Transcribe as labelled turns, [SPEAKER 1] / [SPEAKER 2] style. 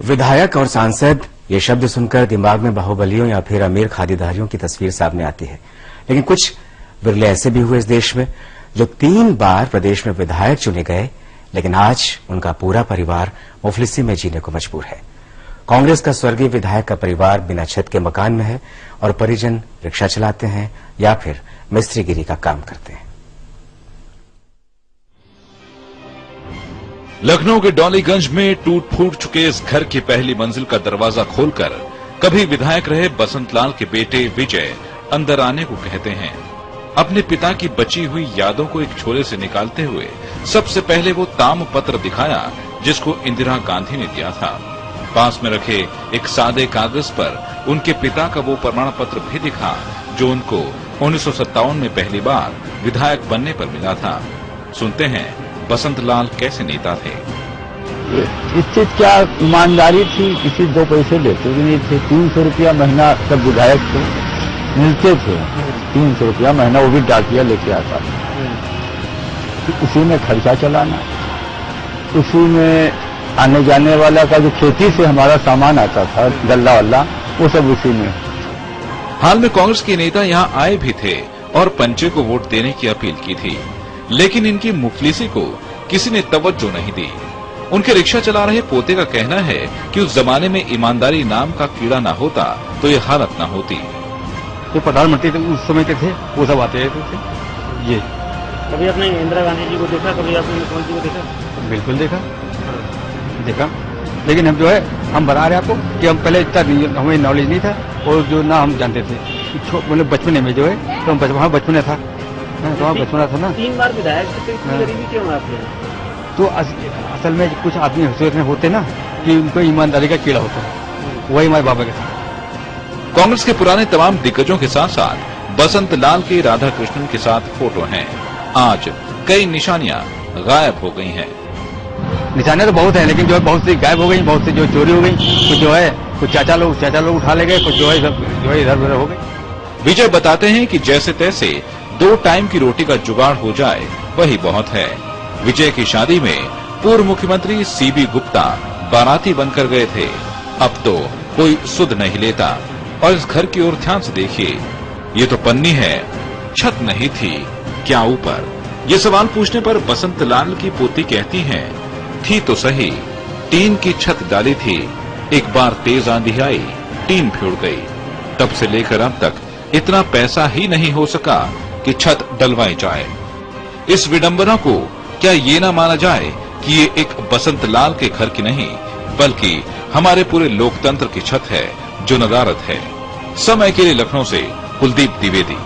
[SPEAKER 1] विधायक और सांसद ये शब्द सुनकर दिमाग में बाहुबलियों या फिर अमीर खादीधारियों की तस्वीर सामने आती है, लेकिन कुछ बिरले ऐसे भी हुए इस देश में जो 3 बार प्रदेश में विधायक चुने गए, लेकिन आज उनका पूरा परिवार मुफलिसी में जीने को मजबूर है। कांग्रेस का स्वर्गीय विधायक का परिवार बिना छत के मकान में है और परिजन रिक्शा चलाते हैं या फिर मिस्त्रीगिरी का काम करते हैं।
[SPEAKER 2] लखनऊ के डॉलीगंज में टूट फूट चुके इस घर की पहली मंजिल का दरवाजा खोलकर कभी विधायक रहे बसंत लाल के बेटे विजय अंदर आने को कहते हैं। अपने पिता की बची हुई यादों को एक झोले से निकालते हुए सबसे पहले वो ताम पत्र दिखाया जिसको इंदिरा गांधी ने दिया था। पास में रखे एक सादे कागज पर उनके पिता का वो प्रमाण पत्र भी दिखा जो उनको 1957 में पहली बार विधायक बनने पर मिला था। सुनते हैं बसंत लाल कैसे नेता थे।
[SPEAKER 3] इससे क्या ईमानदारी थी, किसी 2 पैसे लेते भी नहीं थे। 300 रुपया महीना सब विधायक को मिलते थे। 300 रुपया महीना, वो भी डाकिया लेके आता था। उसी में खर्चा चलाना, उसी में आने जाने वाला का जो खेती से हमारा सामान आता था, गल्ला वल्ला, वो सब उसी में।
[SPEAKER 2] हाल में कांग्रेस के नेता यहाँ आए भी थे और पंचे को वोट देने की अपील की थी, लेकिन इनकी मुफलिसी को किसी ने तवज्जो नहीं दी। उनके रिक्शा चला रहे पोते का कहना है कि उस जमाने में ईमानदारी नाम का कीड़ा ना होता तो ये हालत ना होती।
[SPEAKER 3] जो प्रधानमंत्री उस समय के थे वो सब आते रहते थे। ये
[SPEAKER 4] कभी आपने इंदिरा गांधी जी को देखा, कभी आपने मुख्यमंत्री को देखा?
[SPEAKER 3] बिल्कुल देखा। लेकिन हम जो है हम बता रहे आपको कि हम पहले इतना हमें नॉलेज नहीं था और जो ना हम जानते थे मतलब बचपने में जो है तो हम वहाँ बचपना था तो वहाँ बचपना था ना।
[SPEAKER 4] 3 बार विधायक थे, इतनी गरीबी क्यों है आपके?
[SPEAKER 3] तो असल में कुछ आदमी में होते ना कि उनको ईमानदारी का कीड़ा होता है, वही हमारे बाबा के साथ।
[SPEAKER 2] कांग्रेस के पुराने तमाम दिग्गजों के साथ साथ बसंत लाल के राधा कृष्णन के साथ फोटो हैं। आज कई निशानियां गायब हो गई हैं।
[SPEAKER 3] निशानियां तो बहुत हैं, लेकिन जो है बहुत सी गायब हो गई, बहुत सी जो चोरी हो गई। कुछ जो है कुछ चाचा लोग उठा ले गए, कुछ जो है इधर उधर हो गई।
[SPEAKER 2] विजय बताते हैं कि जैसे तैसे 2 टाइम की रोटी का जुगाड़ हो जाए वही बहुत है। विजय की शादी में पूर्व मुख्यमंत्री सीबी गुप्ता बाराती बनकर गए थे। अब तो कोई सुध नहीं लेता। और इस घर की ओर ध्यान से देखिए, ये तो पन्नी है, छत नहीं थी क्या ऊपर? ये सवाल पूछने पर बसंत लाल की पोती कहती हैं, थी तो सही, टीन की छत डाली थी, एक बार तेज आंधी आई, टीन फिर गई। तब से लेकर अब तक इतना पैसा ही नहीं हो सका कि छत डलवाई जाए। इस विडंबना को क्या ये ना माना जाए कि ये एक बसंत लाल के घर की नहीं बल्कि हमारे पूरे लोकतंत्र की छत है जो नदारत है। समय के लिए लखनऊ से कुलदीप द्विवेदी।